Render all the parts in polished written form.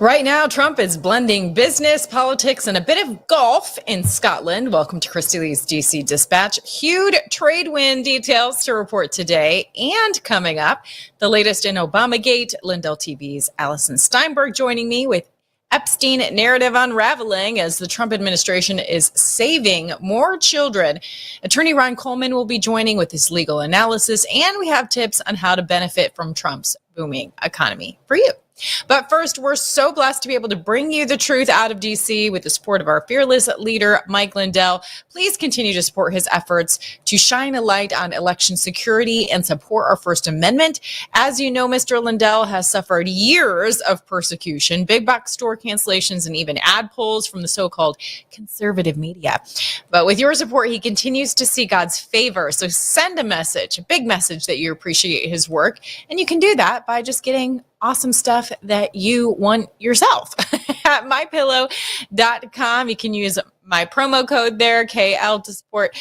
Right now, Trump is blending business, politics, and a bit of golf in Scotland. Welcome to Christy Lee's DC Dispatch. Huge trade win details to report today. And coming up, the latest in Obamagate. Lindell TV's Allison Steinberg joining me with Epstein narrative unraveling as the Trump administration is saving more children. Attorney Ron Coleman will be joining with his legal analysis, and we have tips on how to benefit from Trump's booming economy for you. But first, we're so blessed to be able to bring you the truth out of D.C. with the support of our fearless leader, Mike Lindell. Please continue to support his efforts to shine a light on election security and support our First Amendment. As you know, Mr. Lindell has suffered years of persecution, big box store cancellations, and even ad polls from the so-called conservative media. But with your support, he continues to see God's favor. So send a message, a big message that you appreciate his work. And you can do that by just getting awesome stuff that you want yourself at mypillow.com. You can use my promo code there, KL, to support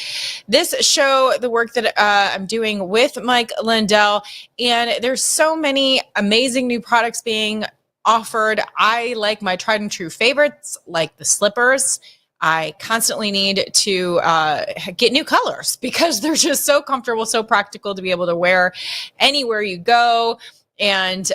this show, the work that I'm doing with Mike Lindell. And there's so many amazing new products being offered. I like my tried and true favorites, like the slippers. I constantly need to get new colors because they're just so comfortable, so practical to be able to wear anywhere you go. And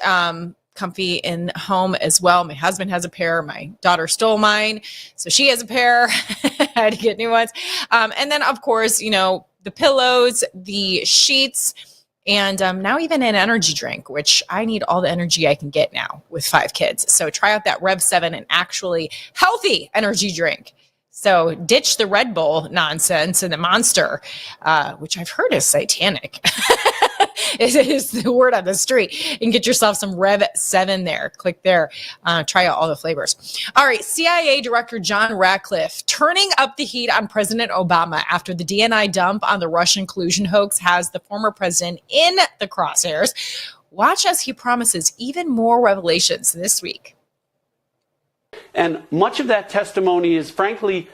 comfy in home as well. My husband has a pair. My daughter stole mine, so she has a pair. I had to get new ones. And then, of course, you know, the pillows, the sheets, and now even an energy drink, which I need all the energy I can get now with 5 kids. So try out that Rev 7, an actually healthy energy drink. So ditch the Red Bull nonsense and the Monster, which I've heard is satanic. Is the word on the street. And get yourself some Rev 7 there. Click there. Try out all the flavors. All right. CIA Director John Ratcliffe turning up the heat on President Obama after the DNI dump on the Russian collusion hoax has the former president in the crosshairs. Watch as he promises even more revelations this week. And much of that testimony is, frankly,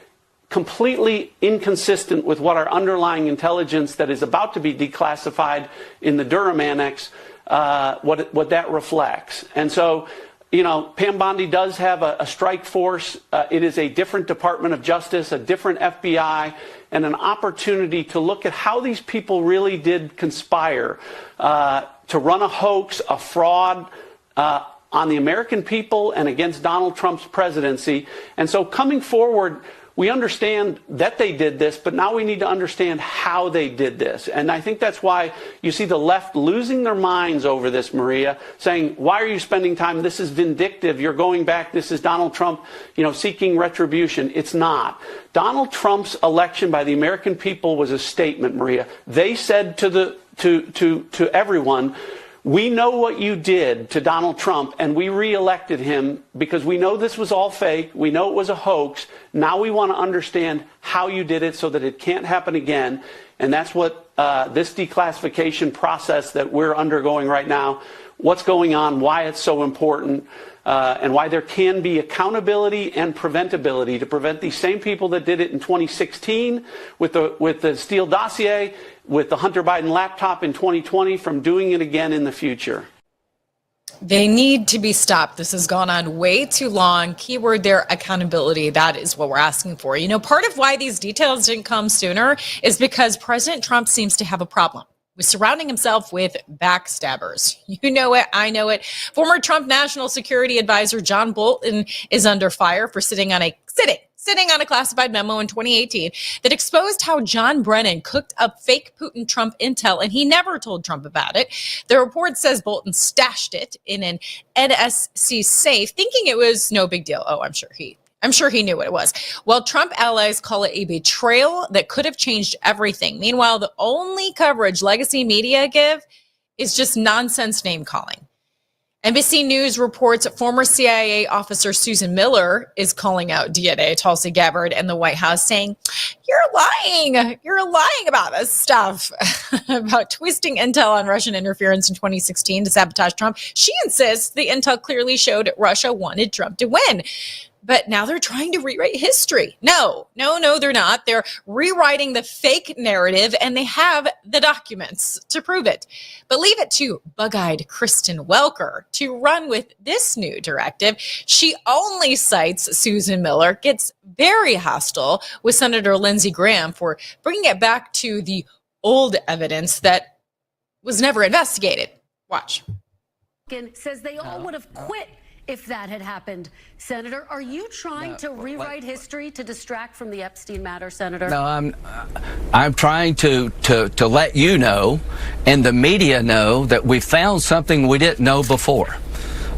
completely inconsistent with what our underlying intelligence that is about to be declassified in the Durham Annex, what that reflects. And so, you know, Pam Bondi does have a strike force. It is a different Department of Justice, a different FBI, and an opportunity to look at how these people really did conspire to run a hoax, a fraud, on the American people and against Donald Trump's presidency. And so coming forward, we understand that they did this, but now we need to understand how they did this. And I think that's why you see the left losing their minds over this, Maria, saying, why are you spending time? This is vindictive. You're going back. This is Donald Trump, you know, seeking retribution. It's not. Donald Trump's election by the American people was a statement, Maria. They said to everyone, we know what you did to Donald Trump, and we reelected him because we know this was all fake. We know it was a hoax. Now we want to understand how you did it so that it can't happen again. And that's what this declassification process that we're undergoing right now, what's going on, why it's so important, and why there can be accountability and preventability to prevent these same people that did it in 2016 with the Steele dossier, with the Hunter Biden laptop in 2020 from doing it again in the future. They need to be stopped. This has gone on way too long. Keyword there, accountability. That is what we're asking for. You know, part of why these details didn't come sooner is because President Trump seems to have a problem with surrounding himself with backstabbers. You know it, I know it. Former Trump National Security Advisor John Bolton is under fire for sitting on a classified memo in 2018 that exposed how John Brennan cooked up fake Putin-Trump intel, and he never told Trump about it. The report says Bolton stashed it in an NSC safe, thinking it was no big deal. Oh, I'm sure he knew what it was. Well, Trump allies call it a betrayal that could have changed everything. Meanwhile, the only coverage legacy media give is just nonsense name calling. NBC News reports former CIA officer Susan Miller is calling out DNA Tulsi Gabbard and the White House, saying, you're lying about this stuff, about twisting intel on Russian interference in 2016 to sabotage Trump. She insists the intel clearly showed Russia wanted Trump to win. But now they're trying to rewrite history. No, they're not. They're rewriting the fake narrative, and they have the documents to prove it. But leave it to bug-eyed Kristen Welker to run with this new directive. She only cites Susan Miller, gets very hostile with Senator Lindsey Graham for bringing it back to the old evidence that was never investigated. Watch. Says they all would have quit if that had happened. Senator, are you trying to rewrite history to distract from the Epstein matter, Senator? No, I'm trying to let you know and the media know that we found something we didn't know before.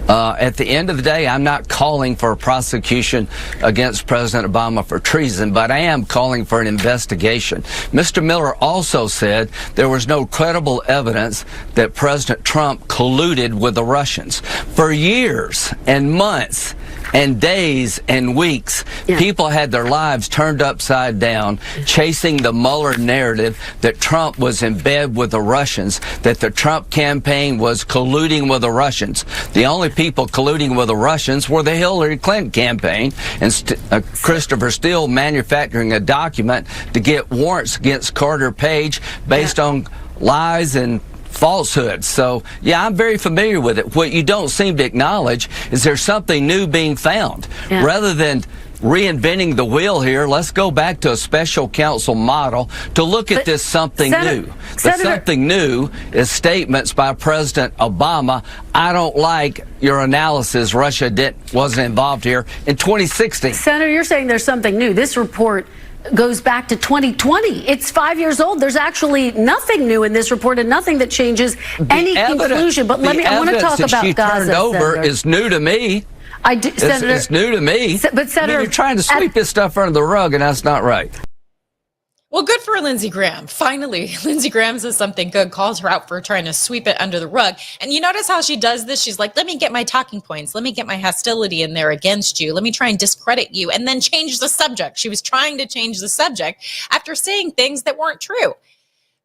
At the end of the day, I'm not calling for a prosecution against President Obama for treason, but I am calling for an investigation. Mr. Miller also said there was no credible evidence that President Trump colluded with the Russians. For years and months and days and weeks, people had their lives turned upside down chasing the Mueller narrative that Trump was in bed with the Russians, that the Trump campaign was colluding with the Russians. The only people colluding with the Russians were the Hillary Clinton campaign and Christopher Steele manufacturing a document to get warrants against Carter Page based on lies and falsehoods. So, yeah, I'm very familiar with it. What you don't seem to acknowledge is there's something new being found. Rather than reinventing the wheel here, let's go back to a special counsel model to look at this something new. The something new is statements by President Obama. I don't like your analysis. Russia wasn't involved here in 2016. Senator, you're saying there's something new. This report goes back to 2020. It's 5 years old. There's actually nothing new in this report and nothing that changes any conclusion. But I want to talk about Gaza. Turned over Senator. Is new to me. Senator, it's new to me. But Senator, you're trying to sweep this stuff under the rug, and that's not right. Well, good for Lindsey Graham. Finally, Lindsey Graham says something good, calls her out for trying to sweep it under the rug. And you notice how she does this? She's like, let me get my talking points. Let me get my hostility in there against you. Let me try and discredit you and then change the subject. She was trying to change the subject after saying things that weren't true.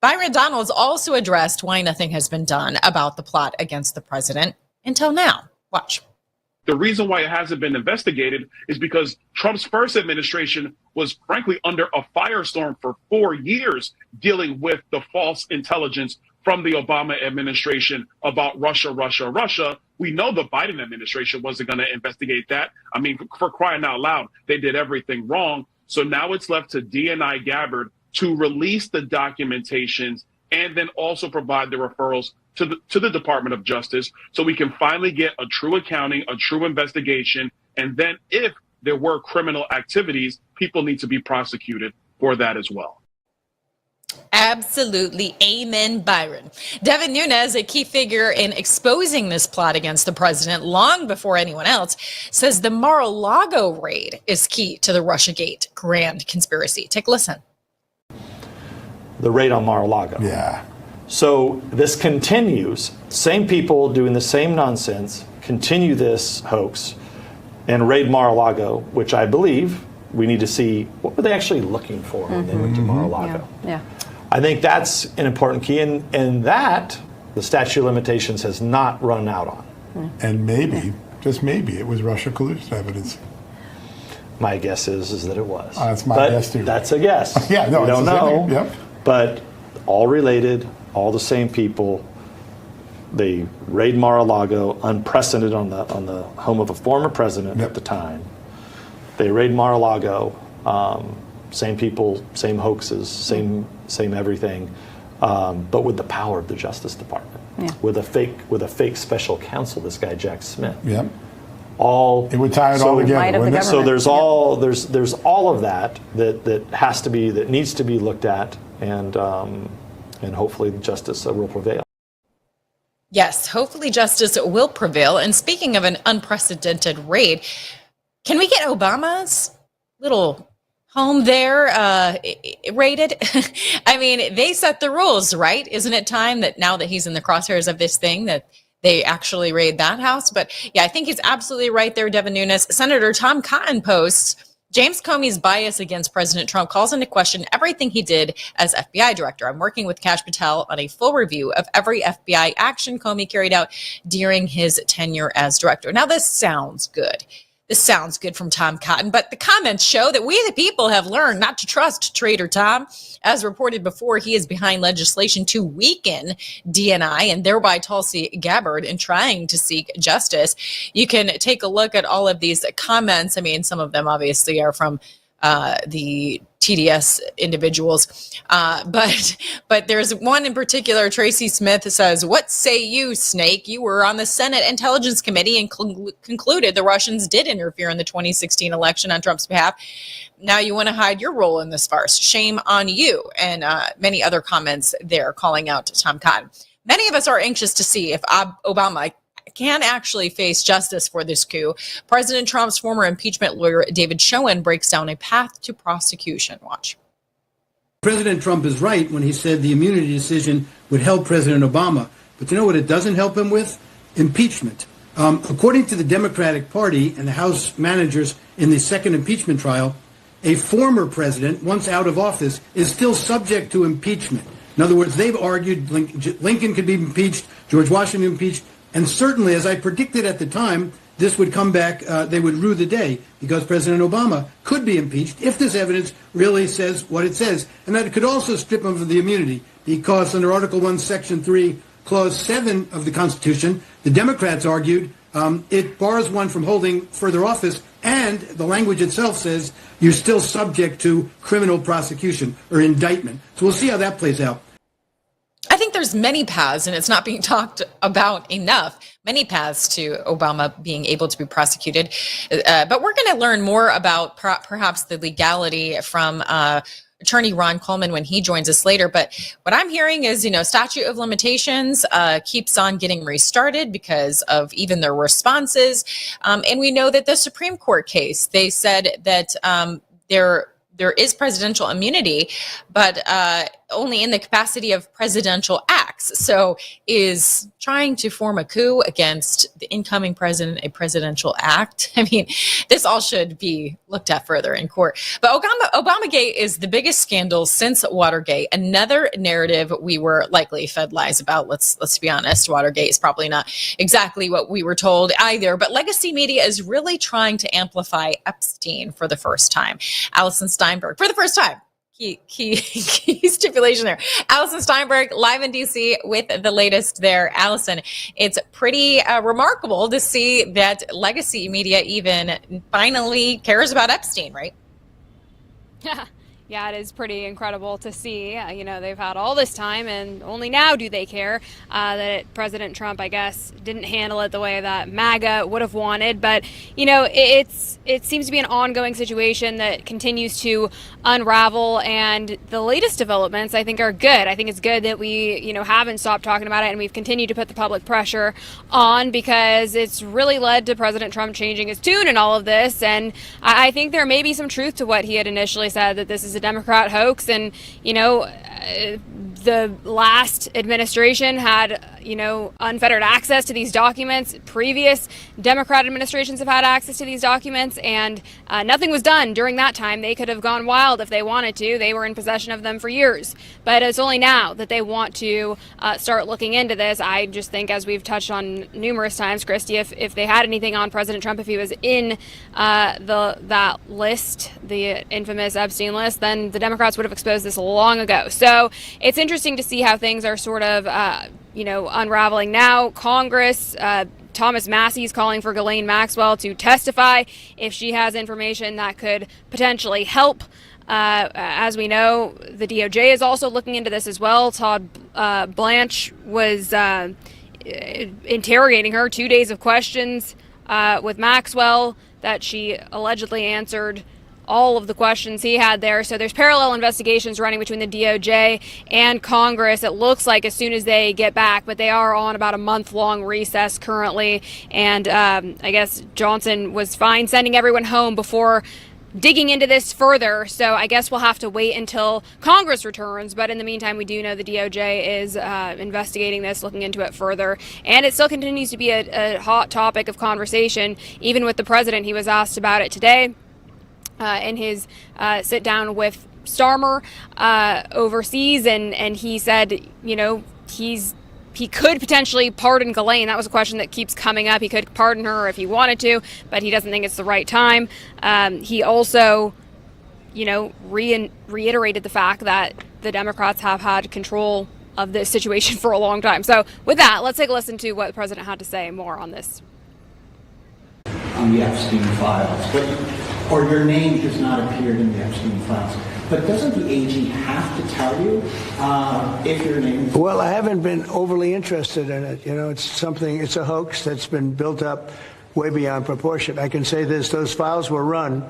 Byron Donalds also addressed why nothing has been done about the plot against the president until now. Watch. The reason why it hasn't been investigated is because Trump's first administration was frankly under a firestorm for 4 years dealing with the false intelligence from the Obama administration about Russia. We know the Biden administration wasn't going to investigate that. I mean, for crying out loud, they did everything wrong. So now it's left to DNI Gabbard to release the documentations and then also provide the referrals to the Department of Justice so we can finally get a true accounting, a true investigation. And then if there were criminal activities, people need to be prosecuted for that as well. Absolutely. Amen, Byron. Devin Nunes, a key figure in exposing this plot against the president long before anyone else, says the Mar-a-Lago raid is key to the Russiagate grand conspiracy. Take a listen. The raid on Mar-a-Lago. Yeah. So this continues. Same people doing the same nonsense continue this hoax and raid Mar-a-Lago, which I believe we need to see what were they actually looking for when they went to Mar-a-Lago. Yeah. I think that's an important key, and that the statute of limitations has not run out on. And maybe, just maybe, it was Russia collusion evidence. My guess is that it was. That's my guess too. That's a guess. Yeah, no, we don't know. Yep. But all related, all the same people. They raid Mar-a-Lago, unprecedented on the home of a former president at the time. They raid Mar-a-Lago, same people, same hoaxes, same everything, but with the power of the Justice Department, with a fake special counsel. This guy Jack Smith. Yep. It would tie it all together. Wouldn't it? So there's all of that that needs to be looked at, and hopefully justice will prevail. Yes, hopefully justice will prevail. And speaking of an unprecedented raid, can we get Obama's little home there raided? I mean, they set the rules, right? Isn't it time that now that he's in the crosshairs of this thing that they actually raid that house? But yeah, I think he's absolutely right there, Devin Nunes. Senator Tom Cotton posts, James Comey's bias against President Trump calls into question everything he did as FBI director. I'm working with Kash Patel on a full review of every FBI action Comey carried out during his tenure as director. Now, this sounds good, This sounds good from Tom Cotton, but the comments show that we, the people, have learned not to trust Trader Tom. As reported before, he is behind legislation to weaken DNI and thereby Tulsi Gabbard in trying to seek justice. You can take a look at all of these comments. I mean, some of them obviously are from the TDS individuals. But there's one in particular. Tracy Smith says, "What say you, Snake? You were on the Senate Intelligence Committee and concluded the Russians did interfere in the 2016 election on Trump's behalf. Now you want to hide your role in this farce. Shame on you." And many other comments there calling out to Tom Cotton. Many of us are anxious to see if Obama can actually face justice for this coup. President Trump's former impeachment lawyer, David Schoen, breaks down a path to prosecution. Watch. President Trump is right when he said the immunity decision would help President Obama. But you know what it doesn't help him with? Impeachment. According to the Democratic Party and the House managers in the second impeachment trial, a former president, once out of office, is still subject to impeachment. In other words, they've argued Lincoln could be impeached, George Washington impeached, and certainly, as I predicted at the time, this would come back, they would rue the day, because President Obama could be impeached if this evidence really says what it says. And that it could also strip him of the immunity, because under Article 1, Section 3, Clause 7 of the Constitution, the Democrats argued it bars one from holding further office, and the language itself says you're still subject to criminal prosecution or indictment. So we'll see how that plays out. I think there's many paths, and it's not being talked about enough, many paths to Obama being able to be prosecuted. But we're going to learn more about perhaps the legality from attorney Ron Coleman when he joins us later. But what I'm hearing is, statute of limitations keeps on getting restarted because of even their responses. And we know that the Supreme Court case, they said that there is presidential immunity, but only in the capacity of presidential acts. So is trying to form a coup against the incoming president a presidential act? I mean, this all should be looked at further in court. But Obamagate is the biggest scandal since Watergate. Another narrative we were likely fed lies about. Let's be honest. Watergate is probably not exactly what we were told either. But legacy media is really trying to amplify Epstein for the first time. Alison Steinberg, for the first time. Key stipulation there. Alison Steinberg live in DC with the latest there. Alison, it's pretty remarkable to see that legacy media even finally cares about Epstein, right? Yeah, it is pretty incredible to see. They've had all this time, and only now do they care that President Trump, I guess, didn't handle it the way that MAGA would have wanted. But, it seems to be an ongoing situation that continues to unravel, and the latest developments, I think, are good. I think it's good that we, haven't stopped talking about it, and we've continued to put the public pressure on, because it's really led to President Trump changing his tune in all of this. And I think there may be some truth to what he had initially said, that this is a Democrat hoax. And, the last administration had, unfettered access to these documents. Previous Democrat administrations have had access to these documents, and nothing was done during that time. They could have gone wild if they wanted to. They were in possession of them for years. But it's only now that they want to start looking into this. I just think, as we've touched on numerous times, Christy, if they had anything on President Trump, if he was in that list, the infamous Epstein list, then the Democrats would have exposed this long ago. So it's interesting to see how things are sort of, unraveling now. Congress, Thomas Massey's calling for Ghislaine Maxwell to testify if she has information that could potentially help. As we know, the DOJ is also looking into this as well. Todd Blanche was interrogating her, 2 days of questions with Maxwell that she allegedly answered all of the questions he had there. So there's parallel investigations running between the DOJ and Congress. It looks like as soon as they get back, but they are on about a month-long recess currently. And I guess Johnson was fine sending everyone home before digging into this further. So I guess we'll have to wait until Congress returns. But in the meantime, we do know the DOJ is investigating this, looking into it further. And it still continues to be a hot topic of conversation. Even with the president, he was asked about it today in his sit down with Starmer overseas, and he said, he's he could potentially pardon Ghislaine. That was a question that keeps coming up. He could pardon her if he wanted to, but he doesn't think it's the right time. He also, reiterated the fact that the Democrats have had control of this situation for a long time. So with that, let's take a listen to what the president had to say more on this. On the Epstein files, or your name has not appeared in the Epstein files. But doesn't the AG have to tell you if your name is... Well, I haven't been overly interested in it. It's a hoax that's been built up way beyond proportion. I can say this, those files were run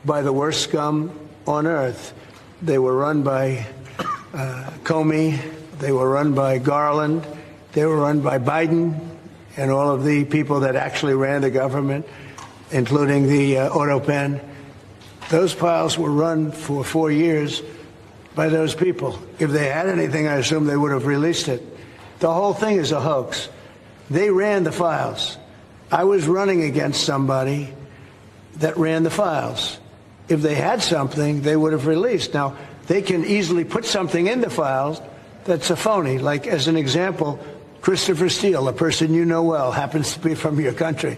by the worst scum on earth. They were run by Comey, they were run by Garland, they were run by Biden and all of the people that actually ran the government, including the auto pen. Those files were run for 4 years by those people. If they had anything, I assume they would have released it. The whole thing is a hoax. They ran the files. I was running against somebody that ran the files. If they had something, they would have released. Now, they can easily put something in the files that's a phony. Like, as an example, Christopher Steele, a person you know well, happens to be from your country.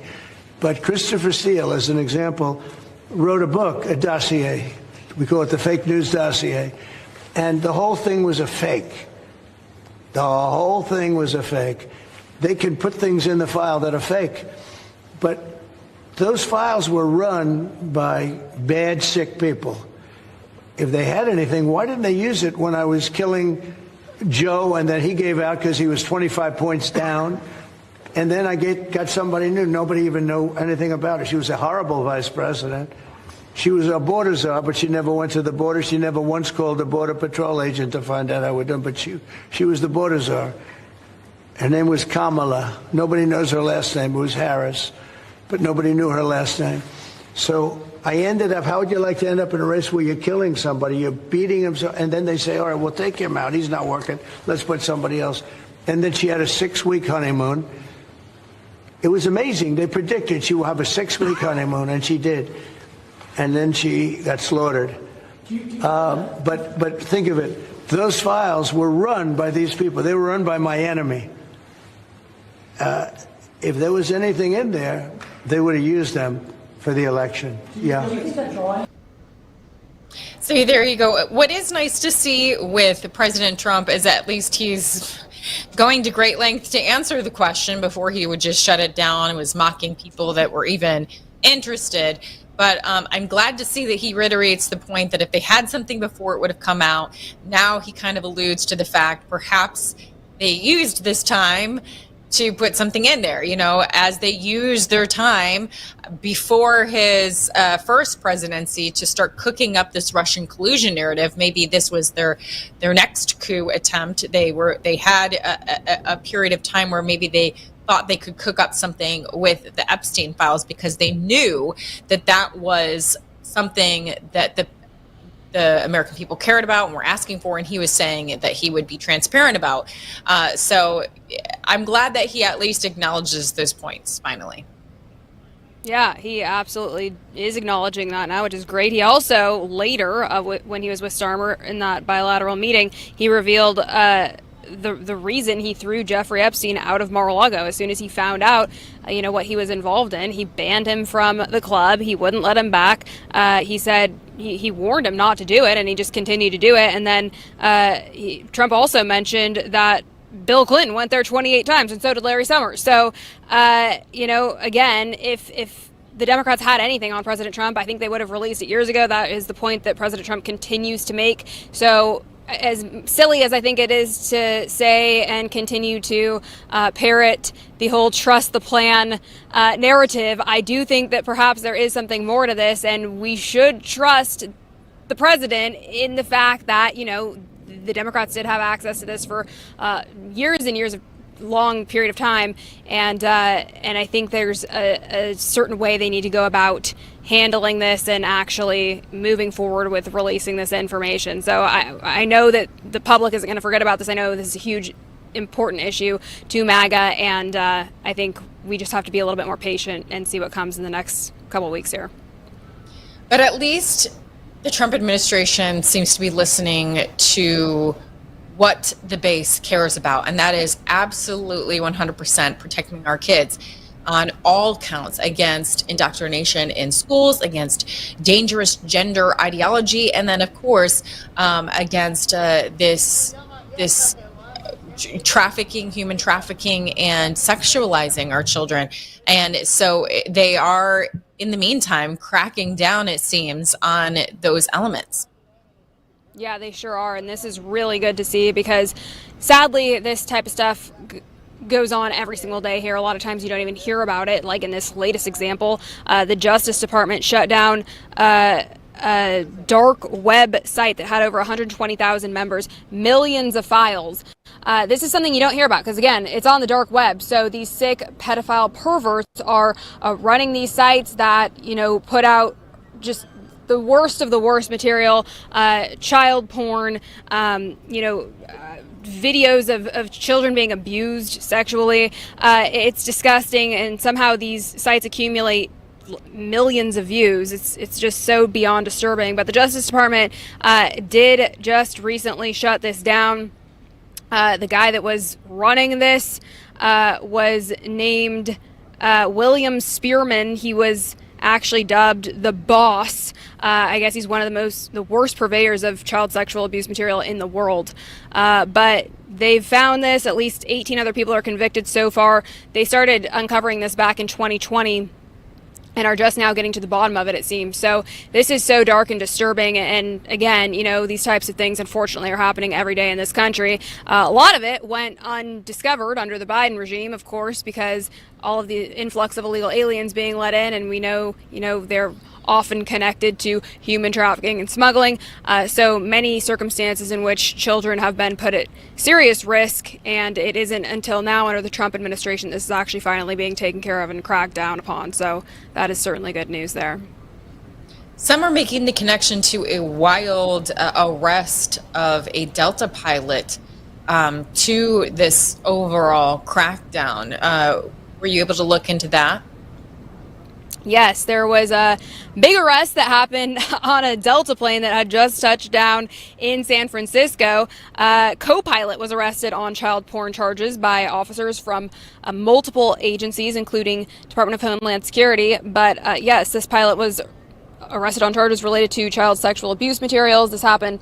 But Christopher Steele, as an example, wrote a book, a dossier. We call it the fake news dossier. And the whole thing was a fake. The whole thing was a fake. They can put things in the file that are fake. But those files were run by bad, sick people. If they had anything, why didn't they use it when I was killing Joe and then he gave out because he was 25 points down? And then I got somebody new. Nobody even knew anything about her. She was a horrible vice president. She was a border czar, but she never went to the border. She never once called a border patrol agent to find out how we're doing. But she was the border czar. Her name was Kamala. Nobody knows her last name. It was Harris. But nobody knew her last name. So I ended up, how would you like to end up in a race where you're killing somebody, you're beating him, and then they say, all right, we'll take him out. He's not working. Let's put somebody else. And then she had a 6-week honeymoon. It was amazing. They predicted she will have a 6-week honeymoon, and she did. And then she got slaughtered. But think of it. Those files were run by these people. They were run by my enemy. If there was anything in there, they would have used them for the election. Yeah. So there you go. What is nice to see with President Trump is at least he's going to great lengths to answer the question before he would just shut it down and was mocking people that were even interested. But I'm glad to see that he reiterates the point that if they had something before, it would have come out. Now he kind of alludes to the fact perhaps they used this time to put something in there, as they used their time before his first presidency to start cooking up this Russian collusion narrative. Maybe this was their next coup attempt. They had a period of time where maybe they thought they could cook up something with the Epstein files because they knew that was something that the American people cared about and were asking for, and he was saying that he would be transparent about. So I'm glad that he at least acknowledges those points finally. Yeah, he absolutely is acknowledging that now, which is great. He also later, when he was with Starmer in that bilateral meeting, he revealed the reason he threw Jeffrey Epstein out of Mar-a-Lago. As soon as he found out, what he was involved in, he banned him from the club. He wouldn't let him back. He said he warned him not to do it, and he just continued to do it. And then Trump also mentioned that Bill Clinton went there 28 times, and so did Larry Summers. So, again, if the Democrats had anything on President Trump, I think they would have released it years ago. That is the point that President Trump continues to make. So, as silly as I think it is to say and continue to parrot the whole trust the plan narrative, I do think that perhaps there is something more to this, and we should trust the president in the fact that, the Democrats did have access to this for years and years of long period of time, and I think there's a certain way they need to go about handling this and actually moving forward with releasing this information. So I know that the public isn't going to forget about this. I know this is a huge, important issue to MAGA, and I think we just have to be a little bit more patient and see what comes in the next couple of weeks here. But at least the Trump administration seems to be listening to what the base cares about, and that is absolutely 100% protecting our kids on all counts, against indoctrination in schools, against dangerous gender ideology, and then of course against this trafficking, human trafficking, and sexualizing our children. And so they are, in the meantime, cracking down, it seems, on those elements. Yeah, they sure are. And this is really good to see, because sadly, this type of stuff goes on every single day here. A lot of times you don't even hear about it. Like in this latest example, the Justice Department shut down a dark web site that had over 120,000 members, millions of files. This is something you don't hear about because, again, it's on the dark web. So these sick pedophile perverts are running these sites that, you know, put out just the worst of the worst material, child porn, videos of children being abused sexually. It's disgusting, and somehow these sites accumulate millions of views. It's just so beyond disturbing. But the Justice Department did just recently shut this down. The guy that was running this was named William Spearman. He was actually dubbed the boss. I guess he's one of the worst purveyors of child sexual abuse material in the world. But they've found this. At least 18 other people are convicted so far. They started uncovering this back in 2020 and are just now getting to the bottom of it, it seems. So this is so dark and disturbing. And again, you know, these types of things, unfortunately, are happening every day in this country. A lot of it went undiscovered under the Biden regime, of course, because all of the influx of illegal aliens being let in, and we know, you know, they're often connected to human trafficking and smuggling. So many circumstances in which children have been put at serious risk, and it isn't until now under the Trump administration this is actually finally being taken care of and cracked down upon. So that is certainly good news there. Some are making the connection to a wild arrest of a Delta pilot to this overall crackdown. Were you able to look into that? Yes, there was a big arrest that happened on a Delta plane that had just touched down in San Francisco. Co-pilot was arrested on child porn charges by officers from multiple agencies, including Department of Homeland Security. But yes, this pilot was arrested on charges related to child sexual abuse materials. This happened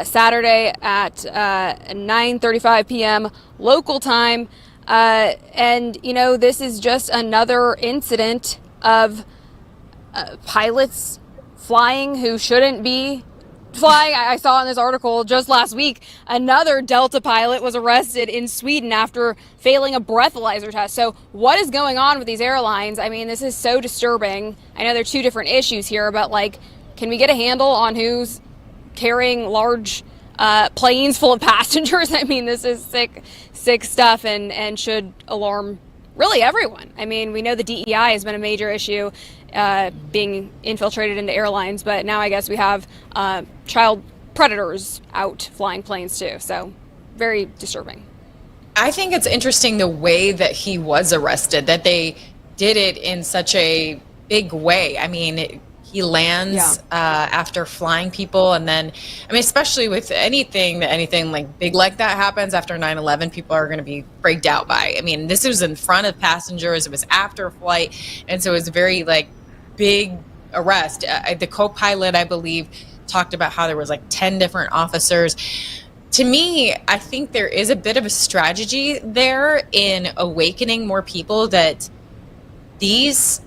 Saturday at 9:35 p.m. local time. And, you know, this is just another incident of pilots flying who shouldn't be flying. I saw in this article just last week, another Delta pilot was arrested in Sweden after failing a breathalyzer test. So what is going on with these airlines? I mean, this is so disturbing. I know there are two different issues here, but like, can we get a handle on who's carrying large planes full of passengers? I mean, this is sick stuff and should alarm really everyone. I mean, we know the DEI has been a major issue, being infiltrated into airlines, but now I guess we have child predators out flying planes too. So very disturbing. I think it's interesting the way that he was arrested, that they did it in such a big way. I mean, he lands after flying people, and then, I mean, especially with anything like big like that happens after 9/11, people are going to be freaked out by. I mean, this was in front of passengers, it was after a flight, and so it was a very like big arrest. The co-pilot, I believe, talked about how there was like 10 different officers. To me, I think there is a bit of a strategy there in awakening more people that these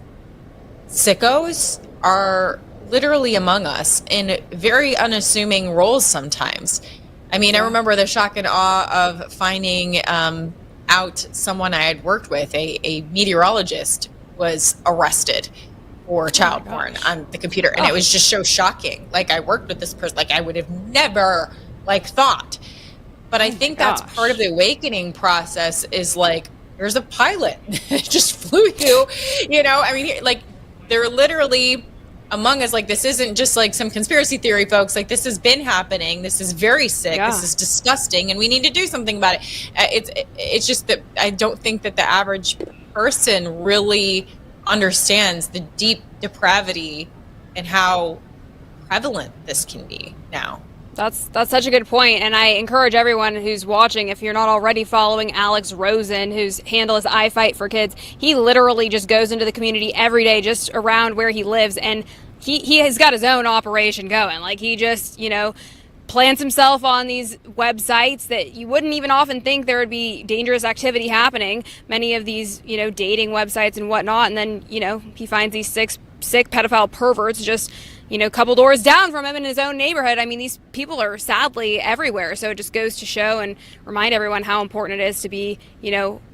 sickos are literally among us in very unassuming roles sometimes. I mean, I remember the shock and awe of finding out someone I had worked with, a meteorologist, was arrested for child porn on the computer. And it was just so shocking. Like, I worked with this person, like I would have never thought. But I think that's part of the awakening process, is like, there's a pilot just flew you know, I mean, like, they're literally among us. Like, this isn't just like some conspiracy theory, folks. Like, this has been happening. This is very sick. This is disgusting, and we need to do something about it. It's just that I don't think that the average person really understands the deep depravity and how prevalent this can be now. That's such a good point, and I encourage everyone who's watching, if you're not already following Alex Rosen, whose handle is I Fight for Kids, he literally just goes into the community every day just around where he lives, and he has got his own operation going. Like, he just, plants himself on these websites that you wouldn't even often think there would be dangerous activity happening, many of these, dating websites and whatnot, and then, he finds these sick pedophile perverts just a couple doors down from him in his own neighborhood. I mean, these people are sadly everywhere. So it just goes to show and remind everyone how important it is to be,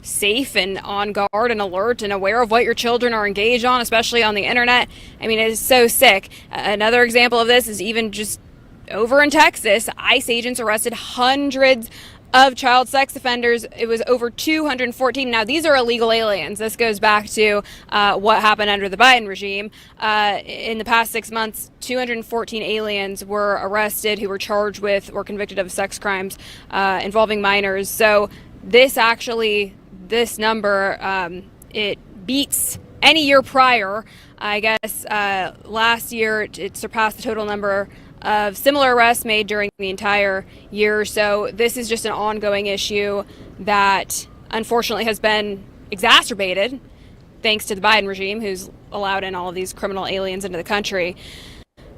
safe and on guard and alert and aware of what your children are engaged on, especially on the internet. I mean, it is so sick. Another example of this is even just over in Texas. ICE agents arrested hundreds of child sex offenders. It was over 214. Now, these are illegal aliens. This goes back to what happened under the Biden regime. In the past 6 months, 214 aliens were arrested who were charged with or convicted of sex crimes involving minors. So this number, it beats any year prior. I guess last year it surpassed the total number of similar arrests made during the entire year. So this is just an ongoing issue that unfortunately has been exacerbated thanks to the Biden regime, who's allowed in all of these criminal aliens into the country.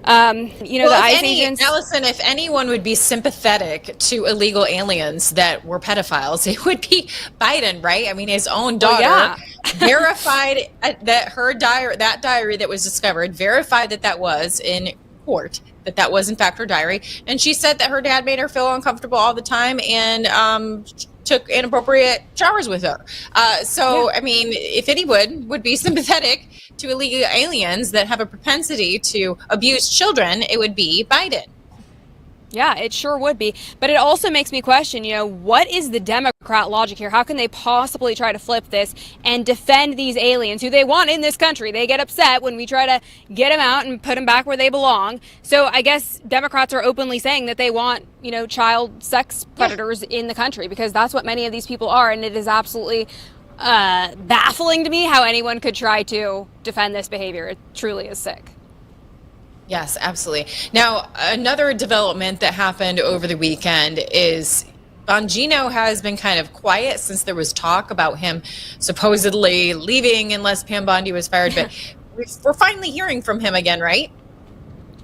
The ICE agents. Allison, if anyone would be sympathetic to illegal aliens that were pedophiles, it would be Biden, right? I mean, his own daughter verified that diary that was discovered, verified that was in court, that was in fact her diary, and she said that her dad made her feel uncomfortable all the time and took inappropriate showers with her. I mean, if anyone would be sympathetic to illegal aliens that have a propensity to abuse children, it would be Biden. Yeah, it sure would be. But it also makes me question, what is the Democrat logic here? How can they possibly try to flip this and defend these aliens who they want in this country? They get upset when we try to get them out and put them back where they belong. So I guess Democrats are openly saying that they want, child sex predators in the country, because that's what many of these people are. And it is absolutely baffling to me how anyone could try to defend this behavior. It truly is sick. Yes, absolutely. Now, another development that happened over the weekend is Bongino has been kind of quiet since there was talk about him supposedly leaving unless Pam Bondi was fired. But we're finally hearing from him again, right?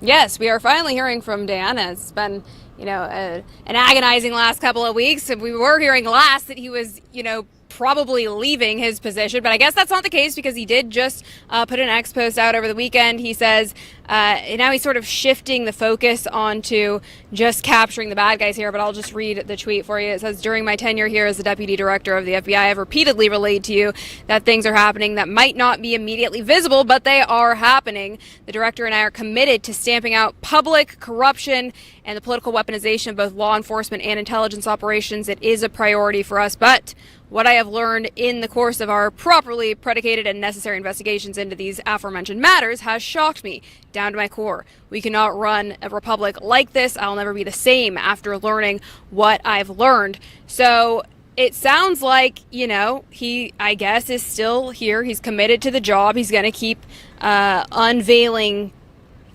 Yes, we are finally hearing from Dan. It's been, an agonizing last couple of weeks. We were hearing last that he was, probably leaving his position, but I guess that's not the case, because he did just put an X post out over the weekend. He says now he's sort of shifting the focus onto just capturing the bad guys here, but I'll just read the tweet for you. It says, "During my tenure here as the deputy director of the FBI, I've repeatedly relayed to you that things are happening that might not be immediately visible, but they are happening. The director and I are committed to stamping out public corruption and the political weaponization of both law enforcement and intelligence operations. It is a priority for us, but what I have learned in the course of our properly predicated and necessary investigations into these aforementioned matters has shocked me down to my core. We cannot run a republic like this. I'll never be the same after learning what I've learned." So it sounds like, he, I guess, is still here. He's committed to the job. He's going to keep unveiling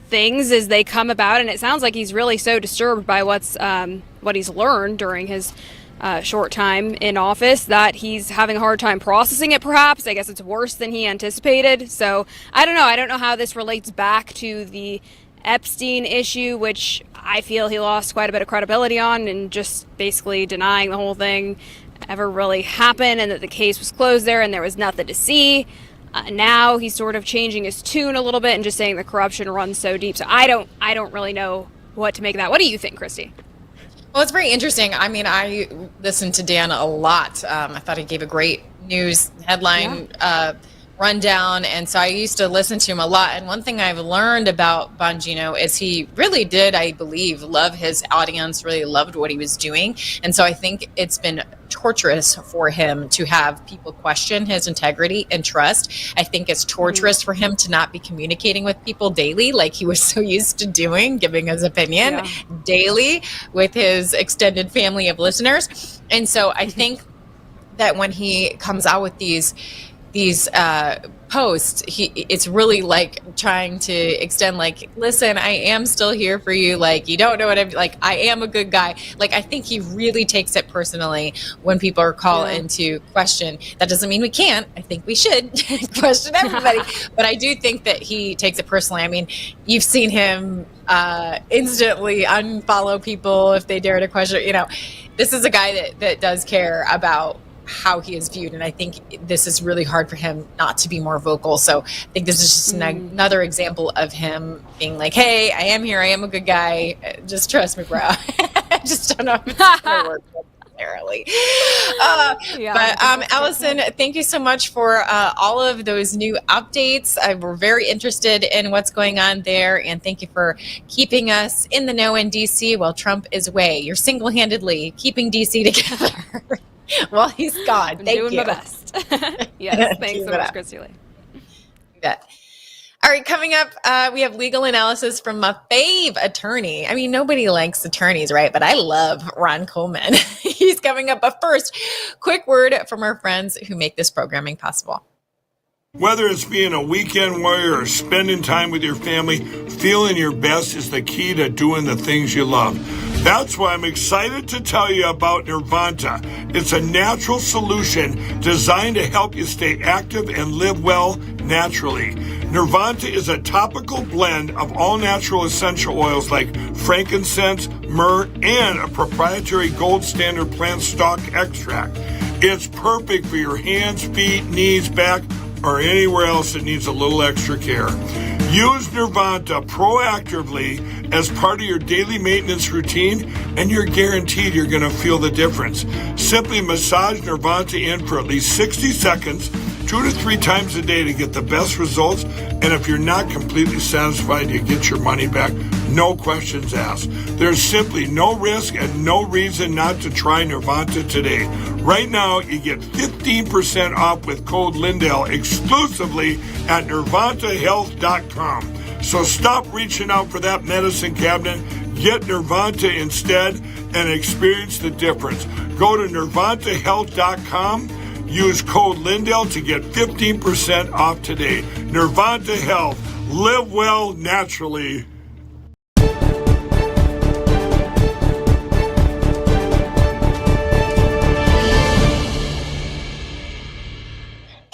things as they come about. And it sounds like he's really so disturbed by what he's learned during his short time in office that he's having a hard time processing it, perhaps. I guess it's worse than he anticipated. So I don't know. I don't know how this relates back to the Epstein issue, which I feel he lost quite a bit of credibility on, and just basically denying the whole thing ever really happened and that the case was closed there and there was nothing to see. Now he's sort of changing his tune a little bit and just saying the corruption runs so deep. So I don't really know what to make of that. What do you think, Christy? Well, it's very interesting. I mean, I listened to Dan a lot. I thought he gave a great news headline rundown, and so I used to listen to him a lot. And one thing I've learned about Bongino is he really did, I believe, love his audience, really loved what he was doing. And so I think it's been torturous for him to have people question his integrity and trust. I think it's torturous for him to not be communicating with people daily like he was so used to doing, giving his opinion daily with his extended family of listeners. And so I think that when he comes out with these posts, it's really like trying to extend, like, listen, I am still here for you. Like, you don't know what I'm like. I am a good guy. Like, I think he really takes it personally when people are called into question. That doesn't mean we can't. I think we should question everybody. But I do think that he takes it personally. I mean, you've seen him instantly unfollow people if they dare to question. You know, this is a guy that does care about how he is viewed, and I think this is really hard for him not to be more vocal. So I think this is just another example of him being like, hey, I am here, I am a good guy, just trust me, bro. I just don't know if it's gonna work necessarily. But Allison, thank you so much for all of those new updates. We're very interested in what's going on there, and thank you for keeping us in the know in DC while Trump is away. You're single-handedly keeping DC together. Well, he's gone. Thank you. Doing my best. Yes, thanks so much, Christy Lee. Yeah. All right, coming up, we have legal analysis from my fave attorney. I mean, nobody likes attorneys, right? But I love Ron Coleman. He's coming up. But first, quick word from our friends who make this programming possible. Whether it's being a weekend warrior or spending time with your family, feeling your best is the key to doing the things you love. That's why I'm excited to tell you about Nirvanta. It's a natural solution designed to help you stay active and live well naturally. Nirvanta is a topical blend of all natural essential oils like frankincense, myrrh, and a proprietary gold standard plant stock extract. It's perfect for your hands, feet, knees, back, or anywhere else that needs a little extra care. Use Nirvanta proactively as part of your daily maintenance routine, and you're guaranteed you're going to feel the difference. Simply massage Nirvanta in for at least 60 seconds, 2 to 3 times a day to get the best results. And if you're not completely satisfied, you get your money back. No questions asked. There's simply no risk and no reason not to try Nirvanta today. Right now, you get 15% off with code Lindell exclusively at nirvantahealth.com. So stop reaching out for that medicine cabinet. Get Nirvanta instead and experience the difference. Go to nirvantahealth.com. Use code Lindell to get 15% off today. Nirvanta Health. Live well naturally.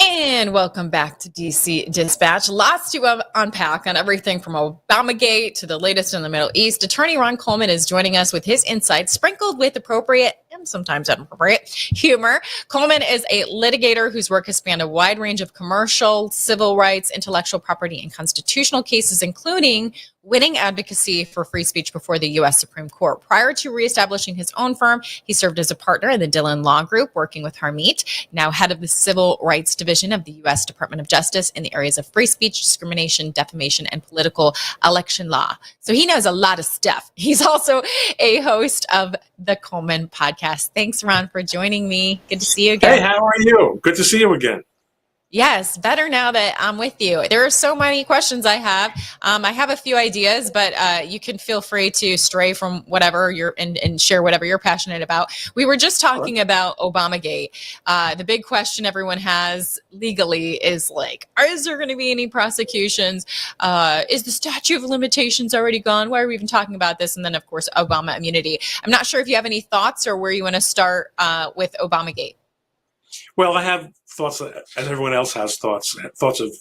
And welcome back to DC Dispatch. Lots to unpack on everything from Obamagate to the latest in the Middle East. Attorney Ron Coleman is joining us with his insights, sprinkled with appropriate and sometimes inappropriate humor. Coleman is a litigator whose work has spanned a wide range of commercial, civil rights, intellectual property, and constitutional cases, including winning advocacy for free speech before the U.S. Supreme Court. Prior to reestablishing his own firm, he served as a partner in the Dillon Law Group, working with Harmeet, now head of the Civil Rights Division of the U.S. Department of Justice in the areas of free speech, discrimination, defamation, and political election law. So he knows a lot of stuff. He's also a host of the Coleman Podcast. Thanks, Ron, for joining me. Good to see you again. Hey, how are you? Good to see you again. Yes, better now that I'm with you. There are so many questions I have. I have a few ideas, but you can feel free to stray from whatever you're and share whatever you're passionate about. We were just talking about Obamagate. The big question everyone has legally is like, is there going to be any prosecutions? Is the statute of limitations already gone? Why are we even talking about this? And then, of course, Obama immunity. I'm not sure if you have any thoughts or where you want to start with Obamagate. Well, I have thoughts, as everyone else has thoughts of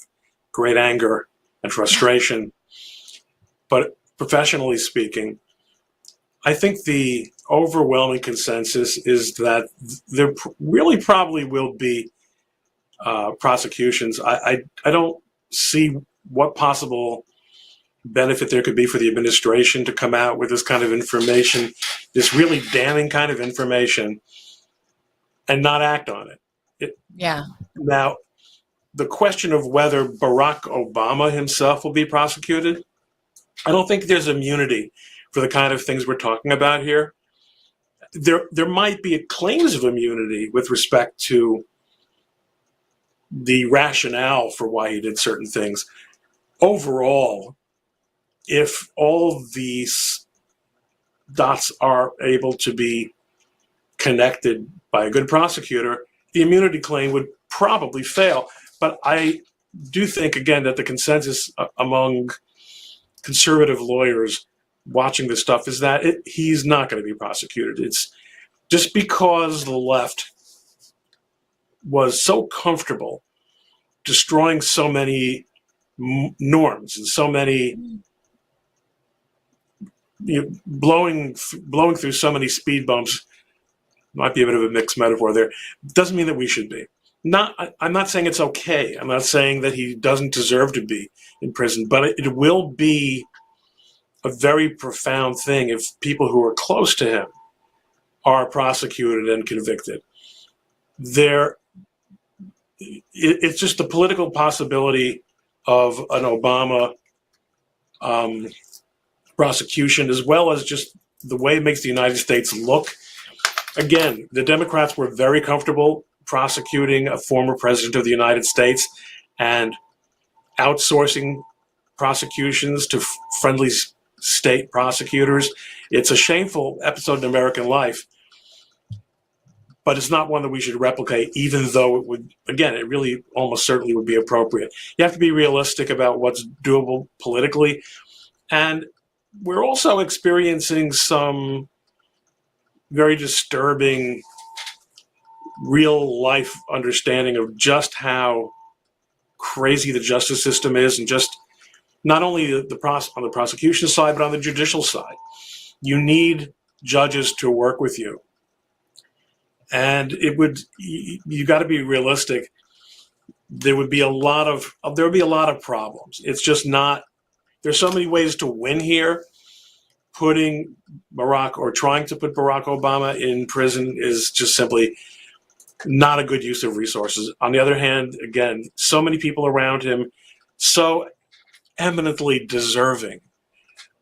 great anger and frustration. But professionally speaking, I think the overwhelming consensus is that there really probably will be prosecutions. I don't see what possible benefit there could be for the administration to come out with this kind of information, this really damning kind of information, and not act on it. Now, the question of whether Barack Obama himself will be prosecuted, I don't think there's immunity for the kind of things we're talking about here. There might be claims of immunity with respect to the rationale for why he did certain things. Overall, if all these dots are able to be connected by a good prosecutor, the immunity claim would probably fail. But I do think, again, that the consensus among conservative lawyers watching this stuff is that he's not going to be prosecuted. It's just because the left was so comfortable destroying so many norms and so many, blowing through so many speed bumps, might be a bit of a mixed metaphor there, doesn't mean that we should be. I'm not saying it's okay. I'm not saying that he doesn't deserve to be in prison, but it will be a very profound thing if people who are close to him are prosecuted and convicted. It's just the political possibility of an Obama prosecution, as well as just the way it makes the United States look. Again, the Democrats were very comfortable prosecuting a former president of the United States and outsourcing prosecutions to friendly state prosecutors. It's a shameful episode in American life, but it's not one that we should replicate, even though it would, again, it really almost certainly would be appropriate. You have to be realistic about what's doable politically. And we're also experiencing some very disturbing real life understanding of just how crazy the justice system is, and just not only on the prosecution side, but on the judicial side. You need judges to work with you. And you got to be realistic. There would be a lot of problems. It's just not, there's so many ways to win here. Putting trying to put Barack Obama in prison is just simply not a good use of resources. On the other hand, again, so many people around him, so eminently deserving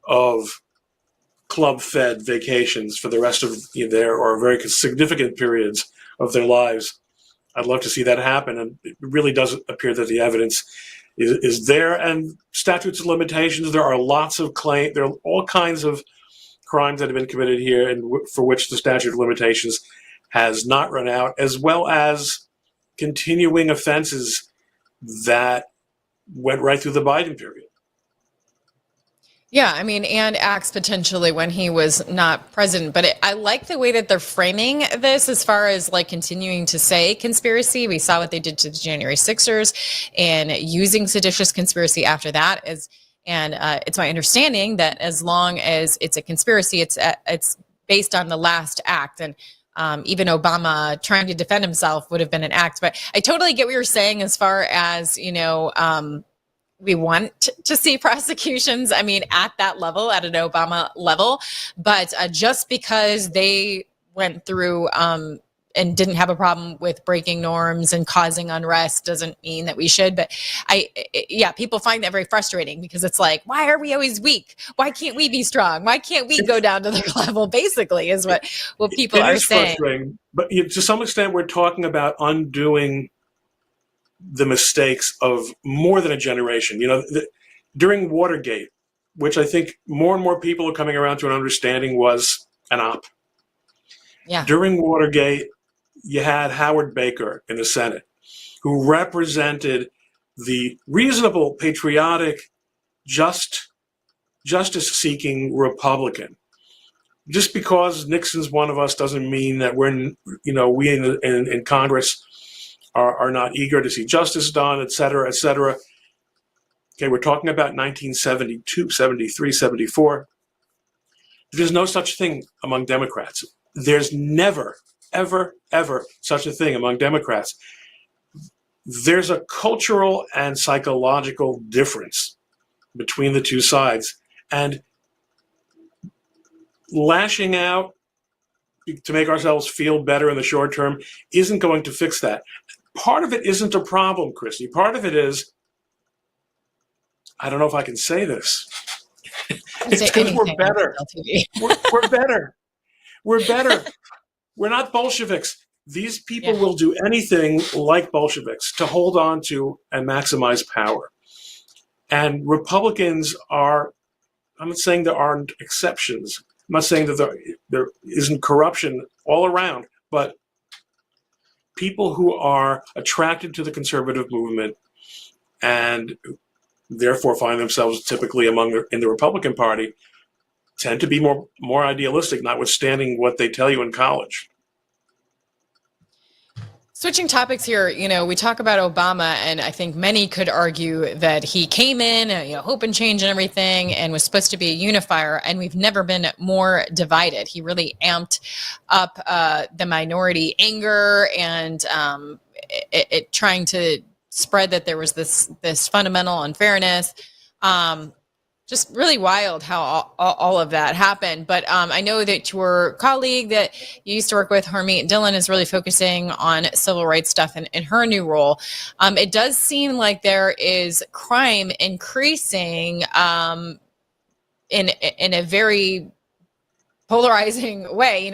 of club-fed vacations for the rest of their, or very significant periods of their lives. I'd love to see that happen, and it really does appear that the evidence is there. And statutes of limitations, there are lots of claims, there are all kinds of crimes that have been committed here and for which the statute of limitations has not run out, as well as continuing offenses that went right through the Biden period. Yeah, I mean, and acts potentially when he was not president. But I like the way that they're framing this as far as like continuing to say conspiracy. We saw what they did to the January 6ers and using seditious conspiracy after that. It's my understanding that as long as it's a conspiracy, it's based on the last act. And even Obama trying to defend himself would have been an act. But I totally get what you're saying as far as, we want to see prosecutions, I mean, at that level, at an Obama level. But just because they went through and didn't have a problem with breaking norms and causing unrest doesn't mean that we should. But people find that very frustrating because it's like, why are we always weak? Why can't we be strong? Why can't we go down to their level? Basically is what people are saying. Frustrating, but to some extent, we're talking about undoing the mistakes of more than a generation. During Watergate, which I think more and more people are coming around to an understanding was an op. Yeah. During Watergate, you had Howard Baker in the Senate, who represented the reasonable, patriotic, justice-seeking Republican. Just because Nixon's one of us doesn't mean that we in Congress are not eager to see justice done, et cetera, et cetera. Okay, we're talking about 1972, 73, 74. There's no such thing among Democrats. There's never, ever, ever such a thing among Democrats. There's a cultural and psychological difference between the two sides. And lashing out to make ourselves feel better in the short term isn't going to fix that. Part of it isn't a problem, Christy. Part of it is, I don't know if I can say this. It's because we're better. We're better. We're better. We're not Bolsheviks. These people will do anything like Bolsheviks to hold on to and maximize power. And Republicans are, I'm not saying there aren't exceptions. I'm not saying that there isn't corruption all around, but people who are attracted to the conservative movement and therefore find themselves typically in the Republican Party, tend to be more idealistic, notwithstanding what they tell you in college. Switching topics here, we talk about Obama, and I think many could argue that he came in, hope and change and everything, and was supposed to be a unifier, and we've never been more divided. He really amped up the minority anger and it trying to spread that there was this fundamental unfairness. Just really wild how all of that happened. But I know that your colleague that you used to work with, Harmeet Dillon, is really focusing on civil rights stuff in her new role. It does seem like there is crime increasing in a very polarizing way.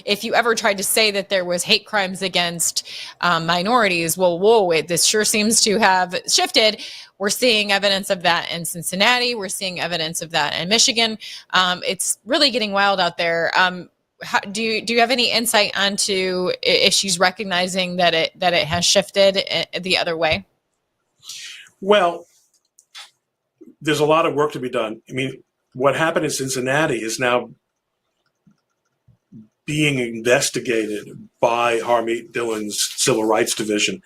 If you ever tried to say that there was hate crimes against minorities, this sure seems to have shifted. We're seeing evidence of that in Cincinnati. We're seeing evidence of that in Michigan. It's really getting wild out there. Do you have any insight onto if she's recognizing that it has shifted the other way? Well, there's a lot of work to be done. I mean, what happened in Cincinnati is now being investigated by Harmeet Dillon's Civil Rights Division,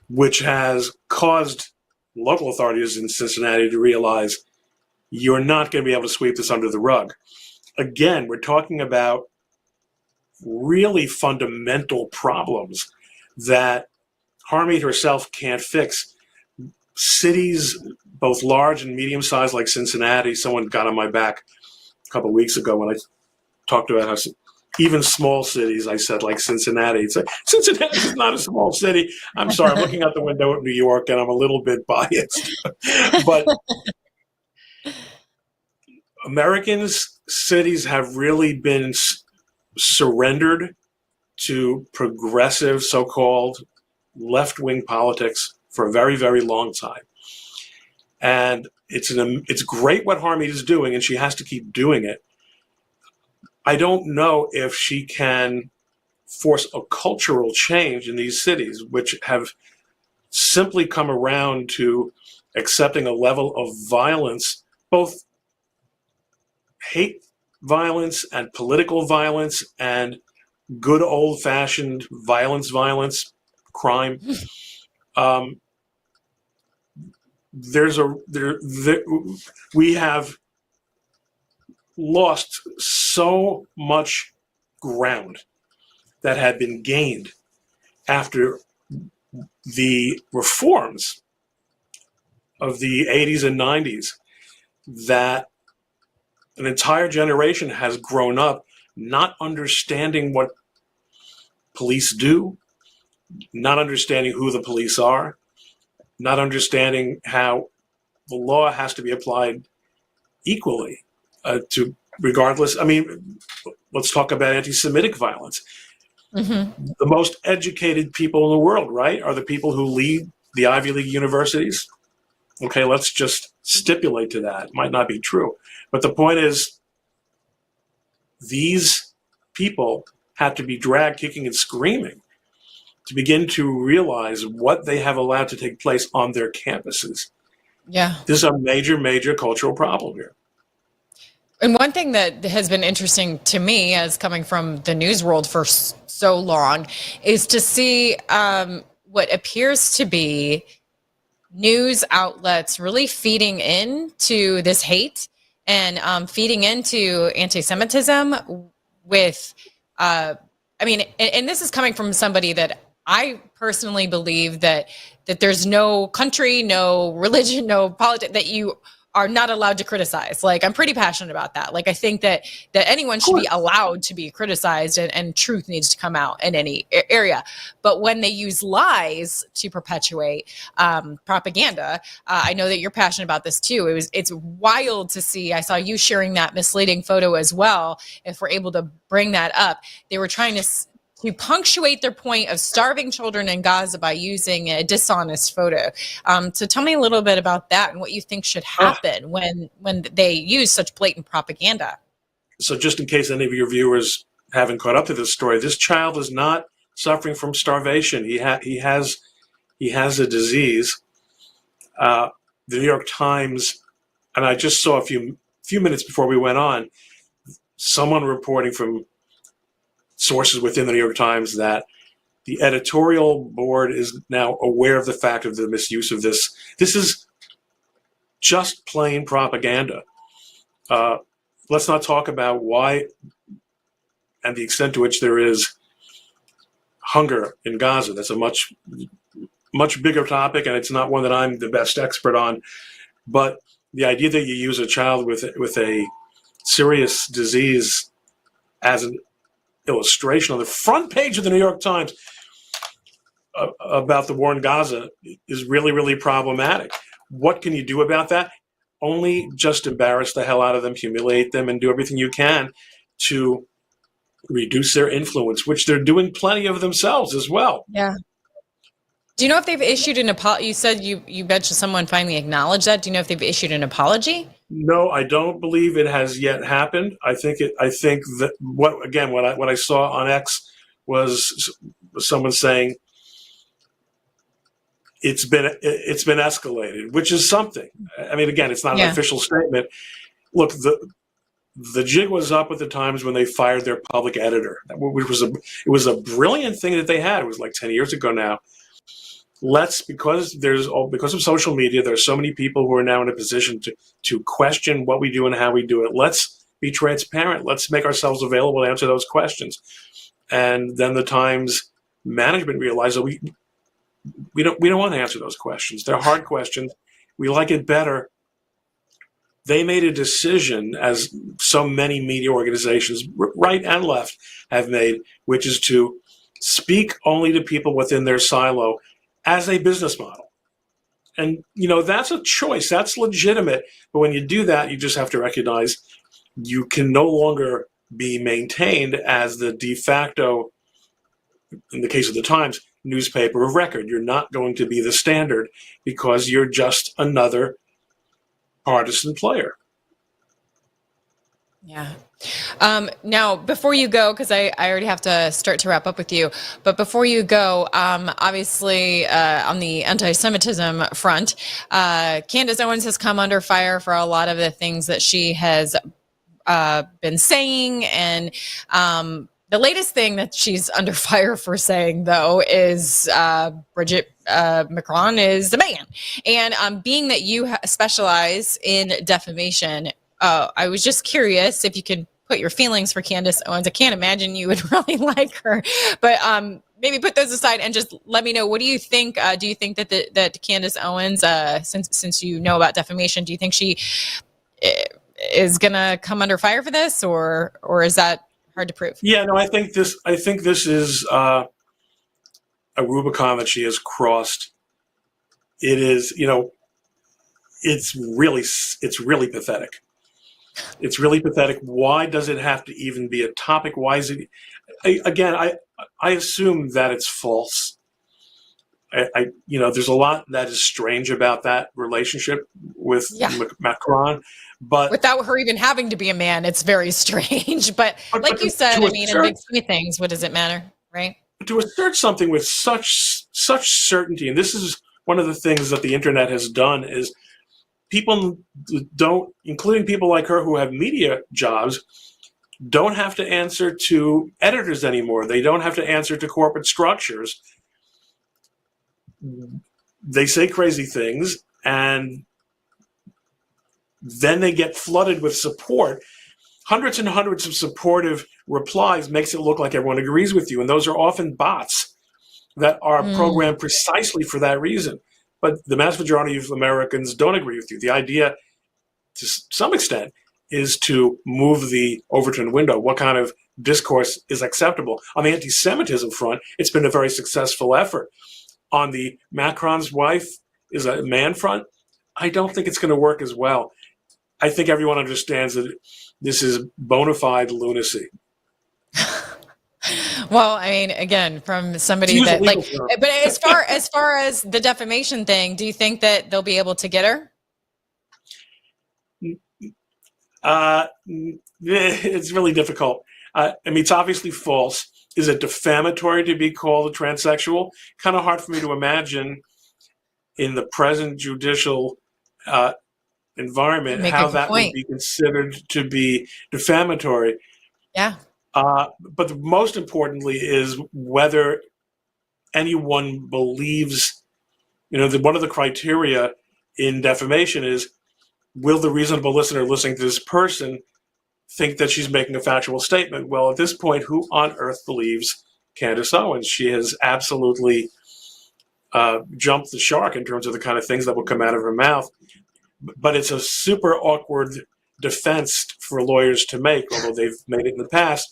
which has caused local authorities in Cincinnati to realize you're not going to be able to sweep this under the rug. Again, we're talking about really fundamental problems that Harmeet herself can't fix. Cities, both large and medium-sized, like Cincinnati, someone got on my back a couple of weeks ago when I talked about how even small cities, I said, like Cincinnati. It's like, Cincinnati is not a small city. I'm sorry, I'm looking out the window at New York, and I'm a little bit biased. But Americans' cities have really been surrendered to progressive, so-called left-wing politics for a very, very long time. And it's great what Harmeet is doing, and she has to keep doing it. I don't know if she can force a cultural change in these cities, which have simply come around to accepting a level of violence, both hate violence and political violence and good old-fashioned violence, crime. We have lost so much ground that had been gained after the reforms of the 80s and 90s, that an entire generation has grown up not understanding what police do, not understanding who the police are, not understanding how the law has to be applied equally to regardless. I mean, let's talk about anti-Semitic violence. Mm-hmm. The most educated people in the world, right, are the people who lead the Ivy League universities. Okay, let's just stipulate to that. It might not be true. But the point is, these people have to be dragged kicking and screaming to begin to realize what they have allowed to take place on their campuses. Yeah. This is a major, major cultural problem here. And one thing that has been interesting to me, as coming from the news world for so long, is to see what appears to be news outlets really feeding into this hate and feeding into anti-Semitism with, and this is coming from somebody that I personally believe that there's no country, no religion, no politics that you are not allowed to criticize. Like, I'm pretty passionate about that. Like, I think that anyone should be allowed to be criticized and truth needs to come out in any area. But when they use lies to perpetuate propaganda, I know that you're passionate about this too. It's wild to see. I saw you sharing that misleading photo as well. If we're able to bring that up, they were trying to punctuate their point of starving children in Gaza by using a dishonest photo. So tell me a little bit about that and what you think should happen when they use such blatant propaganda. So just in case any of your viewers haven't caught up to this story, this child is not suffering from starvation. He has a disease. The New York Times, and I just saw a few minutes before we went on, someone reporting from sources within the New York Times that the editorial board is now aware of the fact of the misuse of this. This is just plain propaganda. Let's not talk about why and the extent to which there is hunger in Gaza. That's a much bigger topic, and it's not one that I'm the best expert on. But the idea that you use a child with a serious disease as an illustration on the front page of the New York Times about the war in Gaza is really, really problematic. What can you do about that? Only just embarrass the hell out of them, humiliate them, and do everything you can to reduce their influence, which they're doing plenty of themselves as well. Yeah. Do you know if they've issued an apology? You said you mentioned someone finally acknowledged that. Do you know if they've issued an apology? No, I don't believe it has yet happened. I think that what I saw on X was someone saying it's been escalated, which is something. I mean, again, it's not an official statement. Look, the jig was up at the Times when they fired their public editor, which was a brilliant thing that they had. It was like 10 years ago now. Because of social media, there's so many people who are now in a position to question what we do and how we do it. Let's be transparent. Let's make ourselves available to answer those questions. And then the Times management realized that we don't want to answer those questions. They're hard questions. We like it better. They made a decision, as so many media organizations, right and left, have made, which is to speak only to people within their silo as a business model. And, that's a choice. That's legitimate. But when you do that, you just have to recognize you can no longer be maintained as the de facto, in the case of the Times, newspaper of record. You're not going to be the standard because you're just another partisan player. Yeah. Now, before you go, because I already have to start to wrap up with you, but before you go, obviously on the anti-Semitism front, Candace Owens has come under fire for a lot of the things that she has been saying. And the latest thing that she's under fire for saying, though, is Bridget Macron is a man. And being that you specialize in defamation, I was just curious if you could put your feelings for Candace Owens. I can't imagine you would really like her, but maybe put those aside and just let me know, what do you think? Do you think that Candace Owens, since you know about defamation, do you think she is going to come under fire for this, or is that hard to prove? Yeah, no, I think this is a Rubicon that she has crossed. It is, it's really pathetic. It's really pathetic. Why does it have to even be a topic? Why is it? I assume that it's false. There's a lot that is strange about that relationship with Macron, but without her even having to be a man, it's very strange. But like you said, I mean, in big scheme of things, what does it matter, right? To assert something with such certainty, and this is one of the things that the internet has done, is people don't, including people like her who have media jobs, don't have to answer to editors anymore. They don't have to answer to corporate structures. They say crazy things, and then they get flooded with support. Hundreds and hundreds of supportive replies makes it look like everyone agrees with you, and those are often bots that are programmed precisely for that reason. But the mass majority of Americans don't agree with you. The idea, to some extent, is to move the Overton window. What kind of discourse is acceptable? On the anti-Semitism front, it's been a very successful effort. On the Macron's wife is a man front, I don't think it's going to work as well. I think everyone understands that this is bona fide lunacy. Well, I mean, again, from somebody that but as far as the defamation thing, do you think that they'll be able to get her? It's really difficult. I mean, it's obviously false. Is it defamatory to be called a transsexual? Kind of hard for me to imagine in the present judicial environment, Make a how good that would point. be considered to be defamatory. Yeah. But most importantly is whether anyone believes, one of the criteria in defamation is, will the reasonable listener listening to this person think that she's making a factual statement? Well, at this point, who on earth believes Candace Owens? She has absolutely jumped the shark in terms of the kind of things that will come out of her mouth. But it's a super awkward defense for lawyers to make, although they've made it in the past.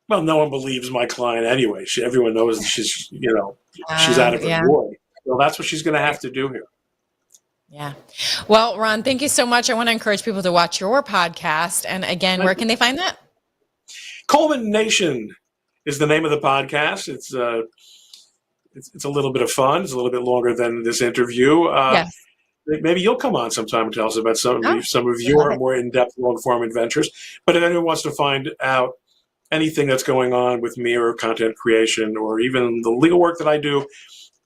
Well, no one believes my client anyway. Everyone knows that she's out of her gourd. Well, that's what she's going to have to do here. Yeah. Well, Ron, thank you so much. I want to encourage people to watch your podcast. And again, where can they find that? Coleman Nation is the name of the podcast. It's a little bit of fun. It's a little bit longer than this interview. Yes. Maybe you'll come on sometime and tell us about some of your more in-depth, long-form adventures. But if anyone wants to find out anything that's going on with me or content creation or even the legal work that I do,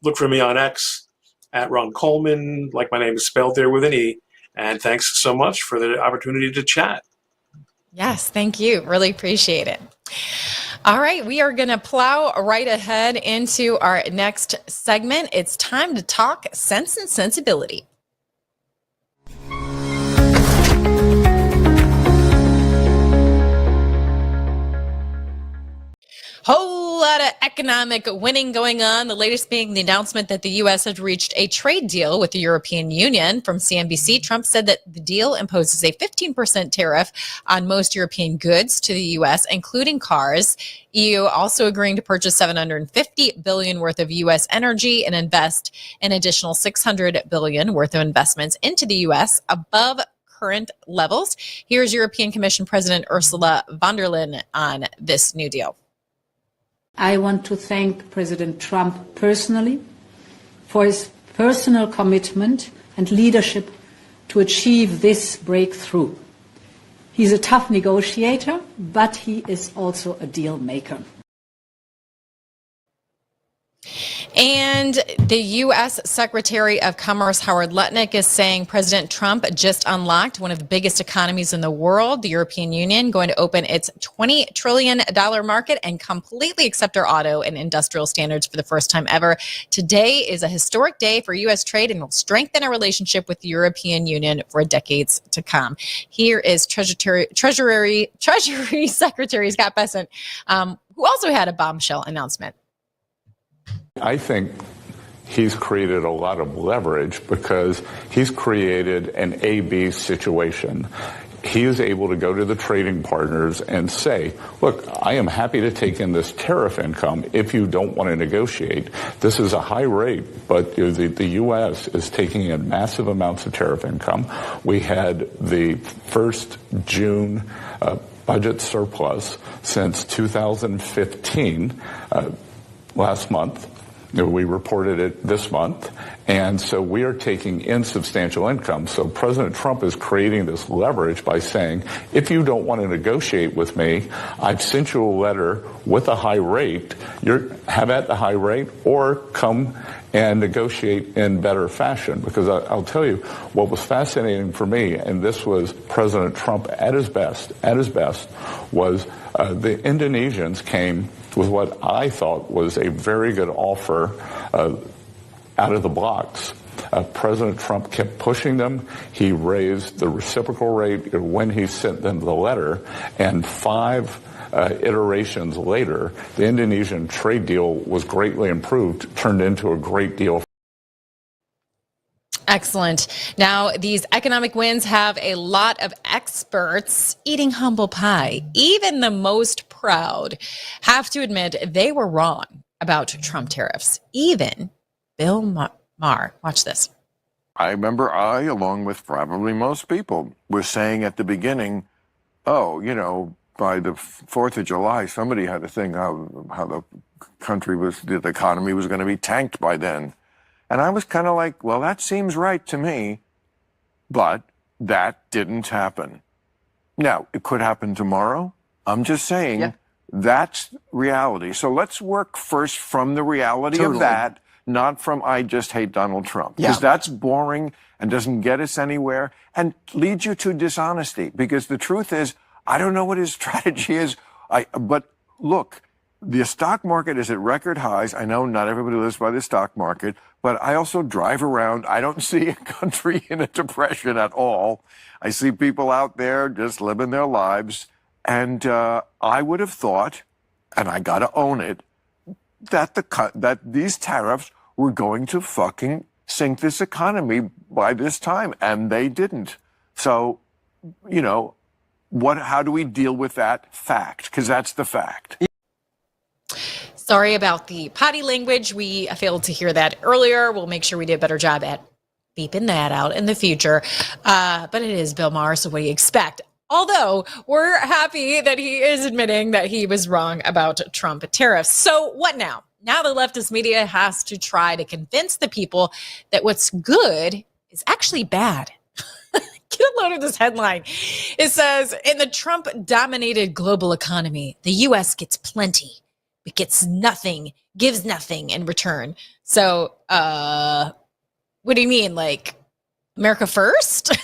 look for me on X at Ron Coleman, like my name is spelled there with an E. And thanks so much for the opportunity to chat. Yes, thank you. Really appreciate it. All right, we are going to plow right ahead into our next segment. It's time to talk Sense and Sensibility. Whole lot of economic winning going on. The latest being the announcement that the U.S. has reached a trade deal with the European Union. From CNBC, Trump said that the deal imposes a 15% tariff on most European goods to the U.S., including cars. EU also agreeing to purchase $750 billion worth of U.S. energy and invest an additional $600 billion worth of investments into the U.S. above current levels. Here's European Commission President Ursula von der Leyen on this new deal. I want to thank President Trump personally for his personal commitment and leadership to achieve this breakthrough. He's a tough negotiator, but he is also a deal maker. And the U.S. Secretary of Commerce Howard Lutnick is saying President Trump just unlocked one of the biggest economies in the world, the European Union, going to open its $20 trillion market and completely accept our auto and industrial standards for the first time ever. Today is a historic day for U.S. trade and will strengthen our relationship with the European Union for decades to come. Here is Treasury Secretary Scott Bessent, who also had a bombshell announcement. I think he's created a lot of leverage because he's created an A-B situation. He is able to go to the trading partners and say, look, I am happy to take in this tariff income if you don't want to negotiate. This is a high rate, but the U.S. is taking in massive amounts of tariff income. We had the first June budget surplus since 2015 last month. We reported it this month, and so we are taking in substantial income. So President Trump is creating this leverage by saying, if you don't want to negotiate with me, I've sent you a letter with a high rate. Have at the high rate, or come and negotiate in better fashion. Because I'll tell you, what was fascinating for me, and this was President Trump at his best, was the Indonesians came with what I thought was a very good offer out of the blocks. President Trump kept pushing them. He raised the reciprocal rate when he sent them the letter, and 5 iterations later, the Indonesian trade deal was greatly improved, turned into a great deal. Excellent. Now, these economic wins have a lot of experts eating humble pie. Even the most proud have to admit they were wrong about Trump tariffs. Even Bill Maher. Watch this. I remember along with probably most people, was saying at the beginning, by the 4th of July, somebody had to think how the economy was going to be tanked by then. And I was kind of like, well, that seems right to me, but that didn't happen. Now, it could happen tomorrow. I'm just saying that's reality. So let's work first from the reality of that not from I just hate Donald Trump. Because that's boring and doesn't get us anywhere and leads you to dishonesty. Because the truth is, I don't know what his strategy is. But look, the stock market is at record highs. I know not everybody lives by the stock market, but I also drive around. I don't see a country in a depression at all. I see people out there just living their lives. And I would have thought, and I got to own it, that these tariffs were going to fucking sink this economy by this time, and they didn't. So, you know, how do we deal with that fact? Because that's the fact. Sorry about the potty language. We failed to hear that earlier. We'll make sure we do a better job at beeping that out in the future. But it is Bill Maher, so what do you expect? Although we're happy that he is admitting that he was wrong about Trump tariffs. So what now? Now the leftist media has to try to convince the people that what's good is actually bad. Get a load of this headline. It says, in the Trump-dominated global economy, the U.S. gets plenty, but gets nothing, gives nothing in return. So, what do you mean? Like, America first?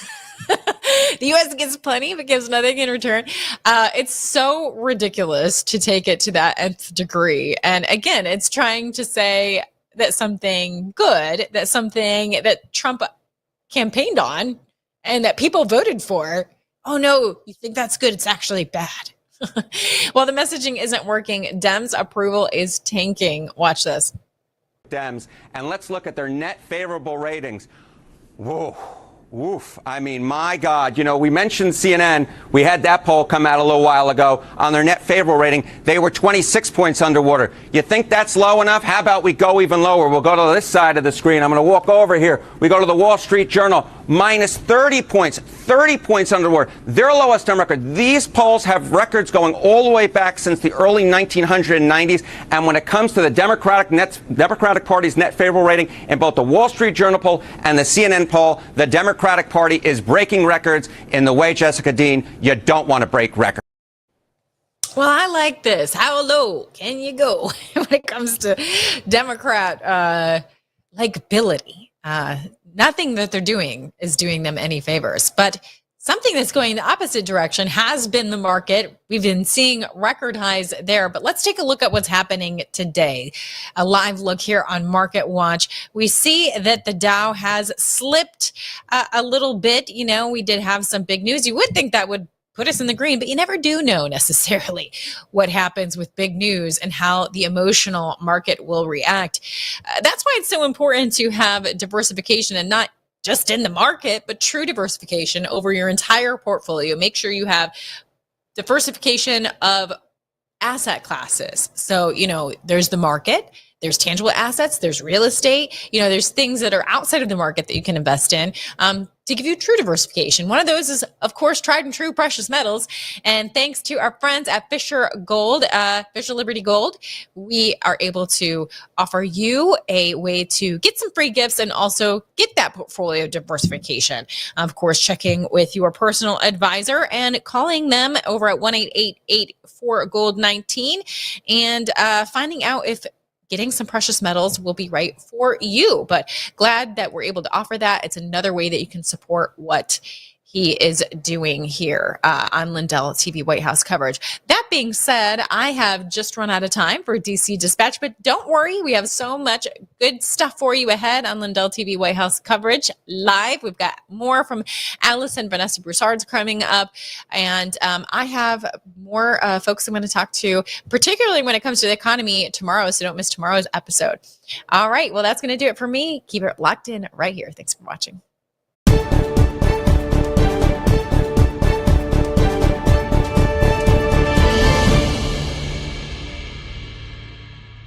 The U.S. gets plenty, but gives nothing in return. It's so ridiculous to take it to that nth degree. And again, it's trying to say that something good, that something that Trump campaigned on and that people voted for, oh no, you think that's good, it's actually bad. Well, the messaging isn't working. Dems' approval is tanking. Watch this. Dems, and let's look at their net favorable ratings. Whoa. Woof. I mean, my God, you know, we mentioned CNN. We had that poll come out a little while ago on their net favorable rating. They were 26 points underwater. You think that's low enough? How about we go even lower? We'll go to this side of the screen. I'm going to walk over here. We go to the Wall Street Journal, minus 30 points underwater. Their lowest on record. These polls have records going all the way back since the early 1990s. And when it comes to the Democratic Party's net favorable rating in both the Wall Street Journal poll and the CNN poll, the Democratic Party is breaking records in the way, Jessica Dean, you don't want to break records. Well, I like this. How low can you go when it comes to Democrat likability? Nothing that they're doing is doing them any favors. But something that's going the opposite direction has been the market. We've been seeing record highs there, but let's take a look at what's happening today. A live look here on Market Watch. We see that the Dow has slipped a little bit. You know, we did have some big news. You would think that would put us in the green, but you never do know necessarily what happens with big news and how the emotional market will react. That's why it's so important to have diversification, and not just in the market, but true diversification over your entire portfolio. Make sure you have diversification of asset classes. So, you know, there's the market, there's tangible assets, there's real estate, you know, there's things that are outside of the market that you can invest in to give you true diversification. One of those is, of course, tried and true precious metals. And thanks to our friends at Fisher Gold, Fisher Liberty Gold, we are able to offer you a way to get some free gifts and also get that portfolio diversification. Of course, checking with your personal advisor and calling them over at 1-888-4-GOLD-19 and finding out if getting some precious metals will be right for you. But glad that we're able to offer that. It's another way that you can support what he is doing here on Lindell TV White House coverage. That being said, I have just run out of time for DC Dispatch, but don't worry, we have so much good stuff for you ahead on Lindell TV White House coverage live. We've got more from Alice and Vanessa Broussard's coming up, and I have more folks I'm going to talk to, particularly when it comes to the economy tomorrow, so don't miss tomorrow's episode. All right, well, that's going to do it for me. Keep it locked in right here. Thanks for watching.